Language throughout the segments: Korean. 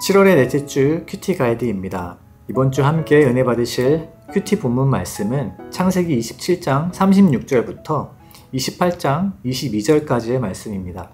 7월의 넷째 주 큐티 가이드입니다. 이번 주 함께 은혜 받으실 큐티 본문 말씀은 창세기 27장 36절부터 28장 22절까지의 말씀입니다.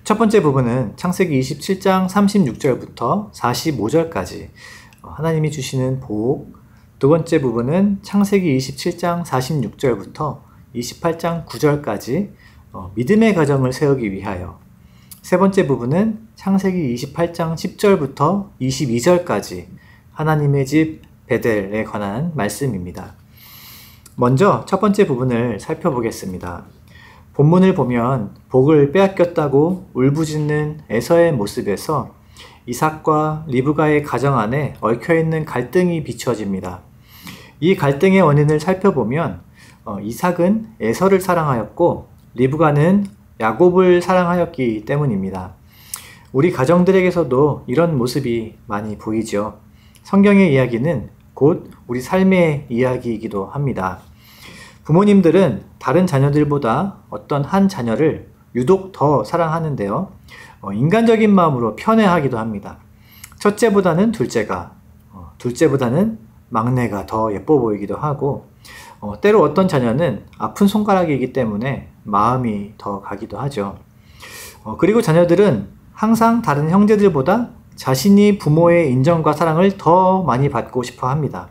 첫 번째 부분은 창세기 27장 36절부터 45절까지 하나님이 주시는 복, 두 번째 부분은 창세기 27장 46절부터 28장 9절까지 믿음의 가정을 세우기 위하여, 세 번째 부분은 창세기 28장 10절부터 22절까지 하나님의 집 베델에 관한 말씀입니다. 먼저 첫 번째 부분을 살펴보겠습니다. 본문을 보면 복을 빼앗겼다고 울부짖는 에서의 모습에서 이삭과 리브가의 가정 안에 얽혀있는 갈등이 비추어집니다. 이 갈등의 원인을 살펴보면 이삭은 에서를 사랑하였고 리브가는 야곱을 사랑하였기 때문입니다. 우리 가정들에게서도 이런 모습이 많이 보이죠. 성경의 이야기는 곧 우리 삶의 이야기이기도 합니다. 부모님들은 다른 자녀들보다 어떤 한 자녀를 유독 더 사랑하는데요. 인간적인 마음으로 편애하기도 합니다. 첫째보다는 둘째가, 둘째보다는 막내가 더 예뻐 보이기도 하고, 때로 어떤 자녀는 아픈 손가락이기 때문에 마음이 더 가기도 하죠. 그리고 자녀들은 항상 다른 형제들보다 자신이 부모의 인정과 사랑을 더 많이 받고 싶어 합니다.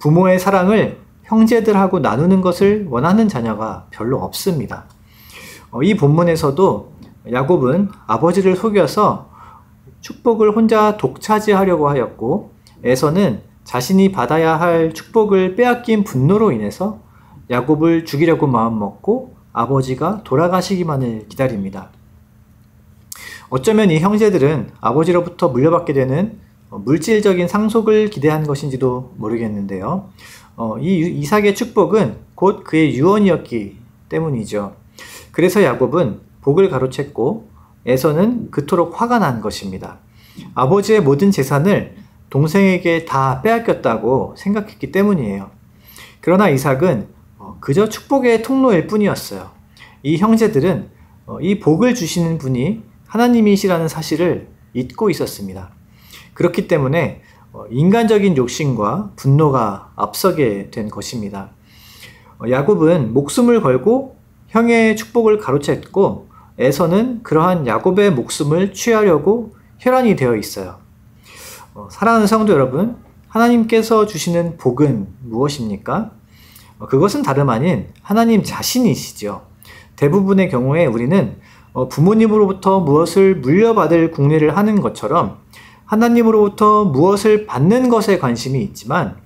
부모의 사랑을 형제들하고 나누는 것을 원하는 자녀가 별로 없습니다. 이 본문에서도 야곱은 아버지를 속여서 축복을 혼자 독차지하려고 하였고, 에서는 자신이 받아야 할 축복을 빼앗긴 분노로 인해서 야곱을 죽이려고 마음먹고 아버지가 돌아가시기만을 기다립니다. 어쩌면 이 형제들은 아버지로부터 물려받게 되는 물질적인 상속을 기대한 것인지도 모르겠는데요. 이 이삭의 축복은 곧 그의 유언이었기 때문이죠. 그래서 야곱은 복을 가로챘고 에서는 그토록 화가 난 것입니다. 아버지의 모든 재산을 동생에게 다 빼앗겼다고 생각했기 때문이에요. 그러나 이삭은 그저 축복의 통로일 뿐이었어요. 이 형제들은 이 복을 주시는 분이 하나님이시라는 사실을 잊고 있었습니다. 그렇기 때문에 인간적인 욕심과 분노가 앞서게 된 것입니다. 야곱은 목숨을 걸고 형의 축복을 가로챘고, 에서는 그러한 야곱의 목숨을 취하려고 혈안이 되어 있어요. 사랑하는 성도 여러분, 하나님께서 주시는 복은 무엇입니까? 그것은 다름 아닌 하나님 자신이시죠. 대부분의 경우에 우리는 부모님으로부터 무엇을 물려받을 궁리를 하는 것처럼 하나님으로부터 무엇을 받는 것에 관심이 있지만,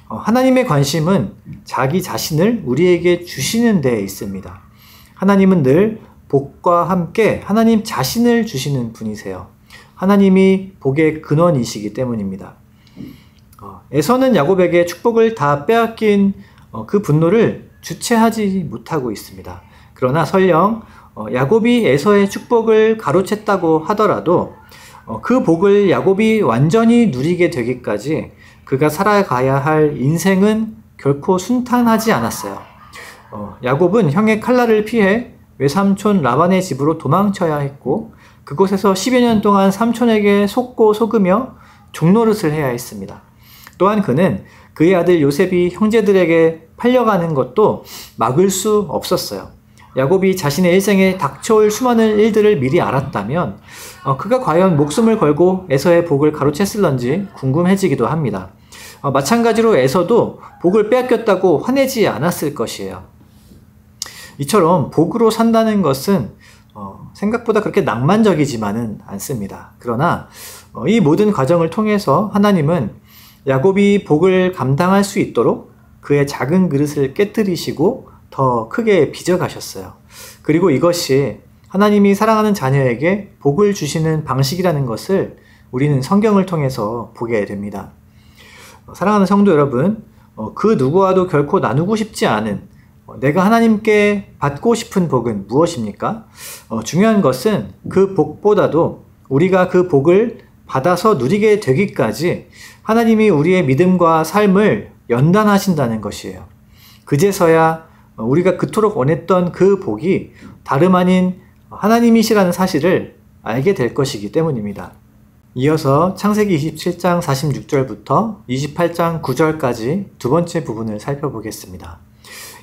하나님의 관심은 자기 자신을 우리에게 주시는 데에 있습니다. 하나님은 늘 복과 함께 하나님 자신을 주시는 분이세요. 하나님이 복의 근원이시기 때문입니다. 에서는 야곱에게 축복을 다 빼앗긴 그 분노를 주체하지 못하고 있습니다. 그러나 설령 야곱이 에서의 축복을 가로챘다고 하더라도 그 복을 야곱이 완전히 누리게 되기까지 그가 살아가야 할 인생은 결코 순탄하지 않았어요. 야곱은 형의 칼날을 피해 외삼촌 라반의 집으로 도망쳐야 했고, 그곳에서 10여 년 동안 삼촌에게 속고 속으며 종노릇을 해야 했습니다. 또한 그는 그의 아들 요셉이 형제들에게 팔려가는 것도 막을 수 없었어요. 야곱이 자신의 일생에 닥쳐올 수많은 일들을 미리 알았다면 그가 과연 목숨을 걸고 에서의 복을 가로챘을런지 궁금해지기도 합니다. 마찬가지로 에서도 복을 빼앗겼다고 화내지 않았을 것이에요. 이처럼 복으로 산다는 것은 생각보다 그렇게 낭만적이지만은 않습니다. 그러나 이 모든 과정을 통해서 하나님은 야곱이 복을 감당할 수 있도록 그의 작은 그릇을 깨뜨리시고 더 크게 빚어가셨어요. 그리고 이것이 하나님이 사랑하는 자녀에게 복을 주시는 방식이라는 것을 우리는 성경을 통해서 보게 됩니다. 사랑하는 성도 여러분, 그 누구와도 결코 나누고 싶지 않은 내가 하나님께 받고 싶은 복은 무엇입니까? 중요한 것은 그 복보다도 우리가 그 복을 받아서 누리게 되기까지 하나님이 우리의 믿음과 삶을 연단하신다는 것이에요. 그제서야 우리가 그토록 원했던 그 복이 다름 아닌 하나님이시라는 사실을 알게 될 것이기 때문입니다. 이어서 창세기 27장 46절부터 28장 9절까지 두 번째 부분을 살펴보겠습니다.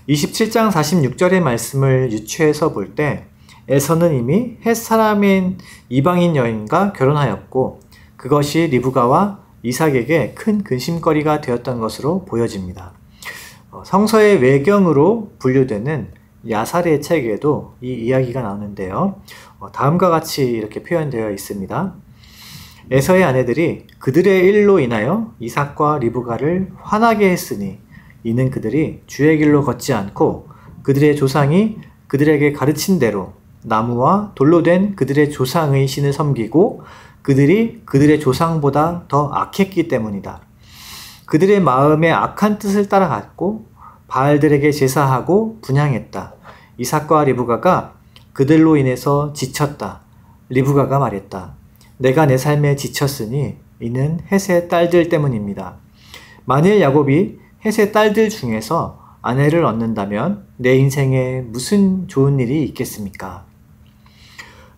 27장 46절의 말씀을 유추해서 볼 때 에서는 이미 헷 사람인 이방인 여인과 결혼하였고 그것이 리브가와 이삭에게 큰 근심거리가 되었던 것으로 보여집니다. 성서의 외경으로 분류되는 야살의 책에도 이 이야기가 나오는데요. 다음과 같이 이렇게 표현되어 있습니다. 에서의 아내들이 그들의 일로 인하여 이삭과 리브가를 화나게 했으니 이는 그들이 주의 길로 걷지 않고 그들의 조상이 그들에게 가르친 대로 나무와 돌로 된 그들의 조상의 신을 섬기고 그들이 그들의 조상보다 더 악했기 때문이다. 그들의 마음에 악한 뜻을 따라갔고 바알들에게 제사하고 분향했다. 이삭과 리브가가 그들로 인해서 지쳤다. 리브가가 말했다. 내가 내 삶에 지쳤으니 이는 헷의 딸들 때문입니다. 만일 야곱이 헷의 딸들 중에서 아내를 얻는다면 내 인생에 무슨 좋은 일이 있겠습니까?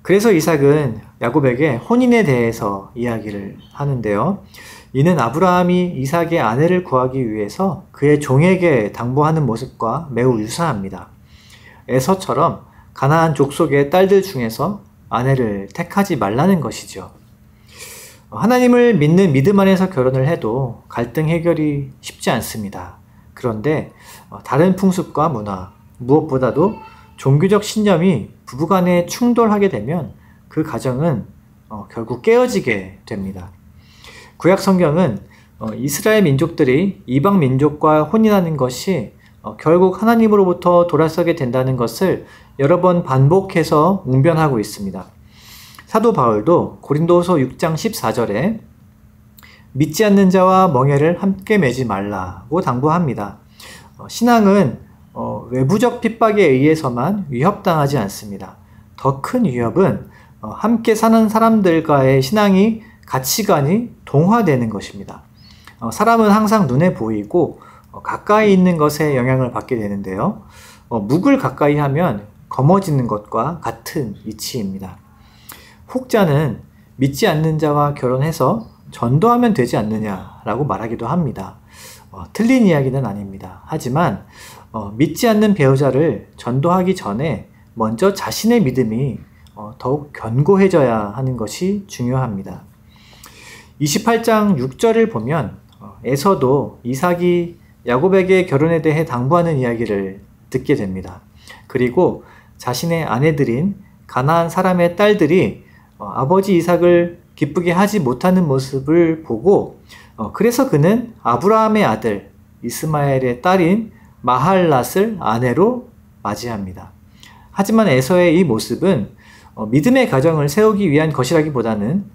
그래서 이삭은 야곱에게 혼인에 대해서 이야기를 하는데요. 이는 아브라함이 이삭의 아내를 구하기 위해서 그의 종에게 당부하는 모습과 매우 유사합니다. 에서처럼 가나안 족속의 딸들 중에서 아내를 택하지 말라는 것이죠. 하나님을 믿는 믿음 안에서 결혼을 해도 갈등 해결이 쉽지 않습니다. 그런데 다른 풍습과 문화, 무엇보다도 종교적 신념이 부부간에 충돌하게 되면 그 가정은 결국 깨어지게 됩니다. 구약 성경은 이스라엘 민족들이 이방 민족과 혼인하는 것이 결국 하나님으로부터 돌아서게 된다는 것을 여러 번 반복해서 웅변하고 있습니다. 사도 바울도 고린도후서 6장 14절에 믿지 않는 자와 멍에를 함께 매지 말라고 당부합니다. 신앙은 외부적 핍박에 의해서만 위협당하지 않습니다. 더 큰 위협은 함께 사는 사람들과의 신앙이 가치관이 동화되는 것입니다. 사람은 항상 눈에 보이고 가까이 있는 것에 영향을 받게 되는데요. 묵을 가까이 하면 검어지는 것과 같은 이치입니다. 혹자는 믿지 않는 자와 결혼해서 전도하면 되지 않느냐라고 말하기도 합니다. 틀린 이야기는 아닙니다. 하지만 믿지 않는 배우자를 전도하기 전에 먼저 자신의 믿음이 더욱 견고해져야 하는 것이 중요합니다. 28장 6절을 보면 에서도 이삭이 야곱에게 결혼에 대해 당부하는 이야기를 듣게 됩니다. 그리고 자신의 아내들인 가나안 사람의 딸들이 아버지 이삭을 기쁘게 하지 못하는 모습을 보고 그래서 그는 아브라함의 아들 이스마엘의 딸인 마할랏을 아내로 맞이합니다. 하지만 에서의 이 모습은 믿음의 가정을 세우기 위한 것이라기보다는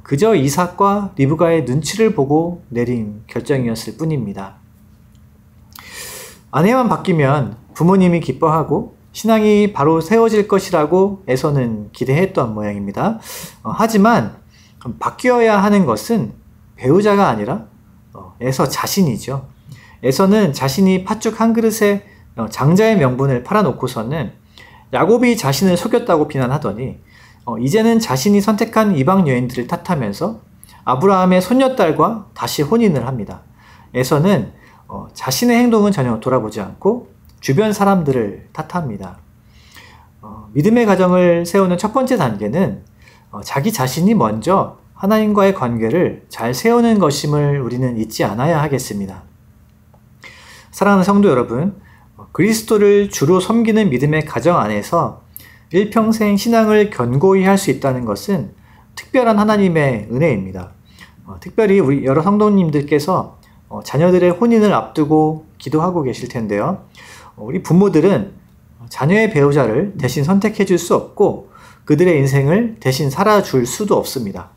그저 이삭과 리브가의 눈치를 보고 내린 결정이었을 뿐입니다. 아내만 바뀌면 부모님이 기뻐하고 신앙이 바로 세워질 것이라고 에서는 기대했던 모양입니다. 하지만 바뀌어야 하는 것은 배우자가 아니라 에서 자신이죠. 에서는 자신이 팥죽 한 그릇에 장자의 명분을 팔아놓고서는 야곱이 자신을 속였다고 비난하더니 이제는 자신이 선택한 이방 여인들을 탓하면서 아브라함의 손녀딸과 다시 혼인을 합니다. 에서는 자신의 행동은 전혀 돌아보지 않고 주변 사람들을 탓합니다. 믿음의 가정을 세우는 첫 번째 단계는 자기 자신이 먼저 하나님과의 관계를 잘 세우는 것임을 우리는 잊지 않아야 하겠습니다. 사랑하는 성도 여러분, 그리스도를 주로 섬기는 믿음의 가정 안에서 일평생 신앙을 견고히 할 수 있다는 것은 특별한 하나님의 은혜입니다. 특별히 우리 여러 성도님들께서 자녀들의 혼인을 앞두고 기도하고 계실 텐데요. 우리 부모들은 자녀의 배우자를 대신 선택해 줄 수 없고 그들의 인생을 대신 살아줄 수도 없습니다.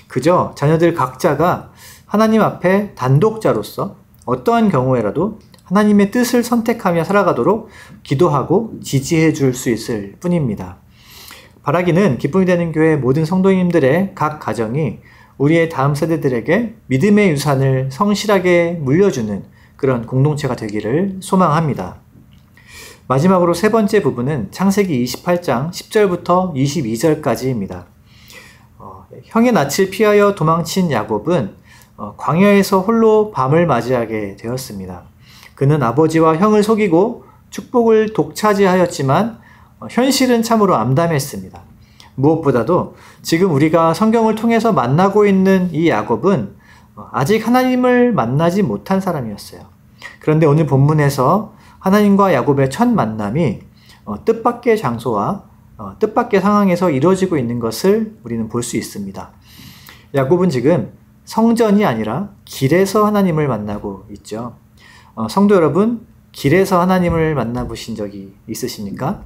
그저 자녀들 각자가 하나님 앞에 단독자로서 어떠한 경우에라도 하나님의 뜻을 선택하며 살아가도록 기도하고 지지해 줄 수 있을 뿐입니다. 바라기는 기쁨이 되는 교회 모든 성도님들의 각 가정이 우리의 다음 세대들에게 믿음의 유산을 성실하게 물려주는 그런 공동체가 되기를 소망합니다. 마지막으로 세 번째 부분은 창세기 28장 10절부터 22절까지입니다. 형의 낯을 피하여 도망친 야곱은 광야에서 홀로 밤을 맞이하게 되었습니다. 그는 아버지와 형을 속이고 축복을 독차지하였지만 현실은 참으로 암담했습니다. 무엇보다도 지금 우리가 성경을 통해서 만나고 있는 이 야곱은 아직 하나님을 만나지 못한 사람이었어요. 그런데 오늘 본문에서 하나님과 야곱의 첫 만남이 뜻밖의 장소와 뜻밖의 상황에서 이루어지고 있는 것을 우리는 볼 수 있습니다. 야곱은 지금 성전이 아니라 길에서 하나님을 만나고 있죠. 성도 여러분, 길에서 하나님을 만나보신 적이 있으십니까?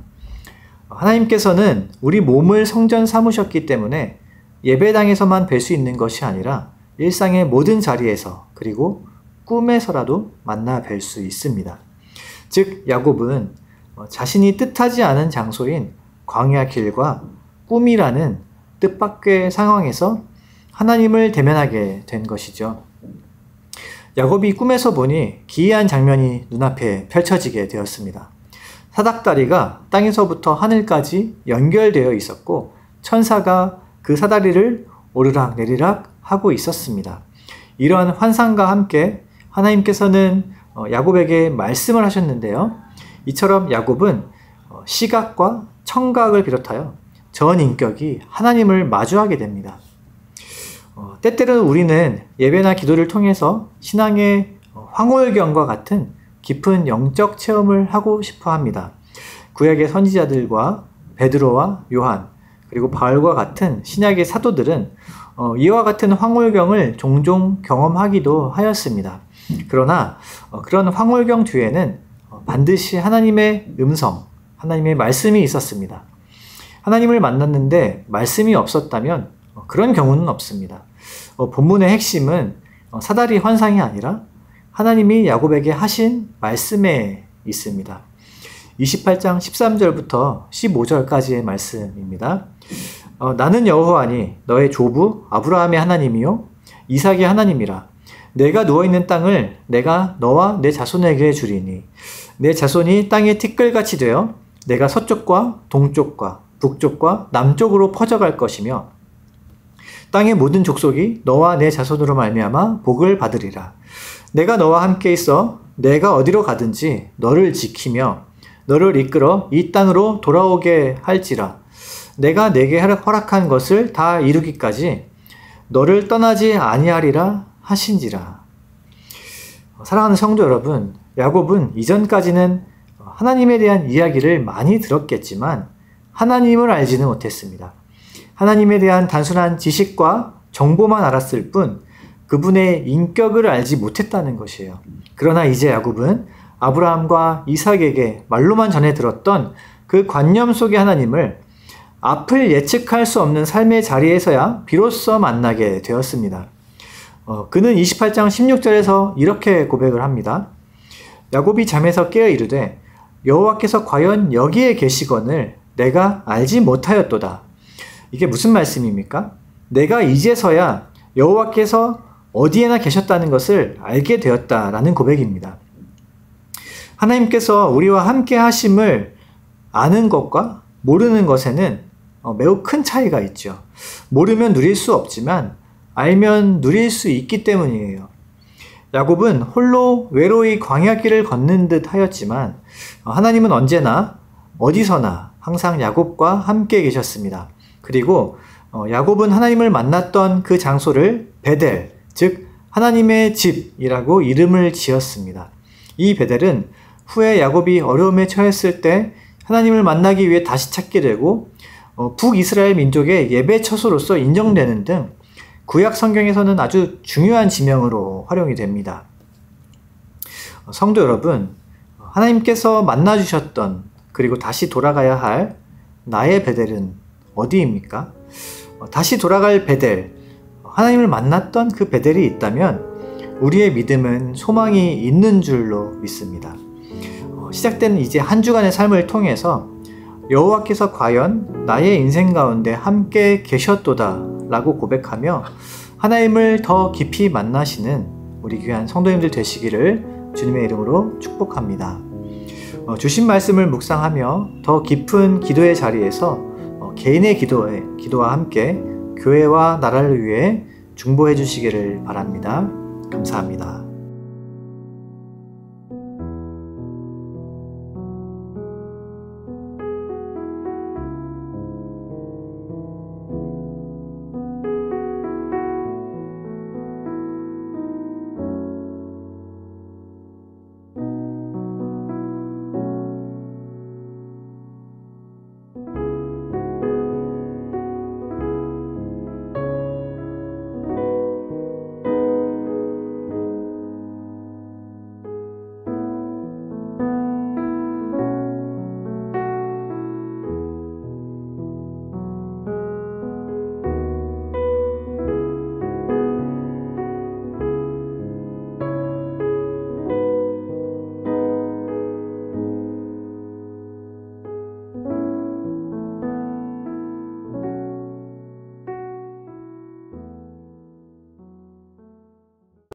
하나님께서는 우리 몸을 성전 삼으셨기 때문에 예배당에서만 뵐 수 있는 것이 아니라 일상의 모든 자리에서 그리고 꿈에서라도 만나 뵐 수 있습니다. 즉 야곱은 자신이 뜻하지 않은 장소인 광야 길과 꿈이라는 뜻밖의 상황에서 하나님을 대면하게 된 것이죠. 야곱이 꿈에서 보니 기이한 장면이 눈앞에 펼쳐지게 되었습니다. 사닥다리가 땅에서부터 하늘까지 연결되어 있었고 천사가 그 사다리를 오르락 내리락 하고 있었습니다. 이러한 환상과 함께 하나님께서는 야곱에게 말씀을 하셨는데요. 이처럼 야곱은 시각과 청각을 비롯하여 전 인격이 하나님을 마주하게 됩니다. 때때로 우리는 예배나 기도를 통해서 신앙의 황홀경과 같은 깊은 영적 체험을 하고 싶어 합니다. 구약의 선지자들과 베드로와 요한 그리고 바울과 같은 신약의 사도들은 이와 같은 황홀경을 종종 경험하기도 하였습니다. 그러나 그런 황홀경 뒤에는 반드시 하나님의 음성, 하나님의 말씀이 있었습니다. 하나님을 만났는데 말씀이 없었다면 그런 경우는 없습니다. 본문의 핵심은 사다리 환상이 아니라 하나님이 야곱에게 하신 말씀에 있습니다. 28장 13절부터 15절까지의 말씀입니다. 나는 여호와니 너의 조부 아브라함의 하나님이요 이삭의 하나님이라. 내가 누워있는 땅을 내가 너와 내 자손에게 주리니 내 자손이 땅의 티끌같이 되어 내가 서쪽과 동쪽과 북쪽과 남쪽으로 퍼져갈 것이며 땅의 모든 족속이 너와 내 자손으로 말미암아 복을 받으리라. 내가 너와 함께 있어 내가 어디로 가든지 너를 지키며 너를 이끌어 이 땅으로 돌아오게 할지라. 내가 내게 허락한 것을 다 이루기까지 너를 떠나지 아니하리라 하신지라. 사랑하는 성도 여러분, 야곱은 이전까지는 하나님에 대한 이야기를 많이 들었겠지만 하나님을 알지는 못했습니다. 하나님에 대한 단순한 지식과 정보만 알았을 뿐 그분의 인격을 알지 못했다는 것이에요. 그러나 이제 야곱은 아브라함과 이삭에게 말로만 전해 들었던 그 관념 속의 하나님을 앞을 예측할 수 없는 삶의 자리에서야 비로소 만나게 되었습니다. 그는 28장 16절에서 이렇게 고백을 합니다. 야곱이 잠에서 깨어 이르되 여호와께서 과연 여기에 계시거늘 내가 알지 못하였도다. 이게 무슨 말씀입니까? 내가 이제서야 여호와께서 어디에나 계셨다는 것을 알게 되었다라는 고백입니다. 하나님께서 우리와 함께 하심을 아는 것과 모르는 것에는 매우 큰 차이가 있죠. 모르면 누릴 수 없지만 알면 누릴 수 있기 때문이에요. 야곱은 홀로 외로이 광야길을 걷는 듯 하였지만 하나님은 언제나 어디서나 항상 야곱과 함께 계셨습니다. 그리고 야곱은 하나님을 만났던 그 장소를 베델, 즉 하나님의 집이라고 이름을 지었습니다. 이 베델은 후에 야곱이 어려움에 처했을 때 하나님을 만나기 위해 다시 찾게 되고 북이스라엘 민족의 예배 처소로서 인정되는 등 구약 성경에서는 아주 중요한 지명으로 활용이 됩니다. 성도 여러분, 하나님께서 만나주셨던 그리고 다시 돌아가야 할 나의 베델은 어디입니까? 다시 돌아갈 베델, 하나님을 만났던 그 베델이 있다면 우리의 믿음은 소망이 있는 줄로 믿습니다. 시작된 이제 한 주간의 삶을 통해서 여호와께서 과연 나의 인생 가운데 함께 계셨도다 라고 고백하며 하나님을 더 깊이 만나시는 우리 귀한 성도님들 되시기를 주님의 이름으로 축복합니다. 주신 말씀을 묵상하며 더 깊은 기도의 자리에서 개인의 기도와 함께 교회와 나라를 위해 중보해 주시기를 바랍니다. 감사합니다.